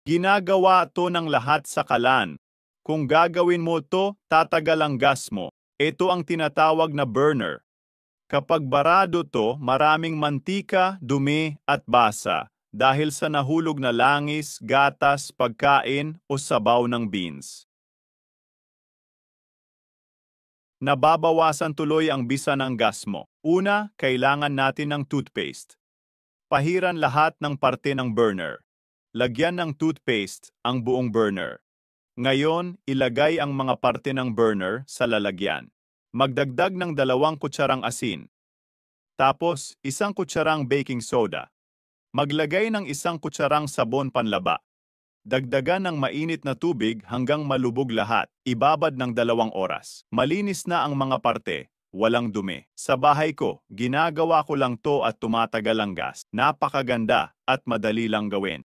Ginagawa to ng lahat sa kalan. Kung gagawin mo to, tatagal ang gas mo. Ito ang tinatawag na burner. Kapag barado to, maraming mantika, dumi at basa dahil sa nahulog na langis, gatas, pagkain o sabaw ng beans. Nababawasan tuloy ang bisa ng gas mo. Una, kailangan natin ng toothpaste. Pahiran lahat ng parte ng burner. Lagyan ng toothpaste ang buong burner. Ngayon, ilagay ang mga parte ng burner sa lalagyan. Magdagdag ng 2 kutsarang asin. Tapos, 1 kutsarang baking soda. Maglagay ng 1 kutsarang sabon panlaba. Dagdagan ng mainit na tubig hanggang malubog lahat. Ibabad ng 2 oras. Malinis na ang mga parte. Walang dumi. Sa bahay ko, ginagawa ko lang to at tumatagal ang gas. Napakaganda at madali lang gawin.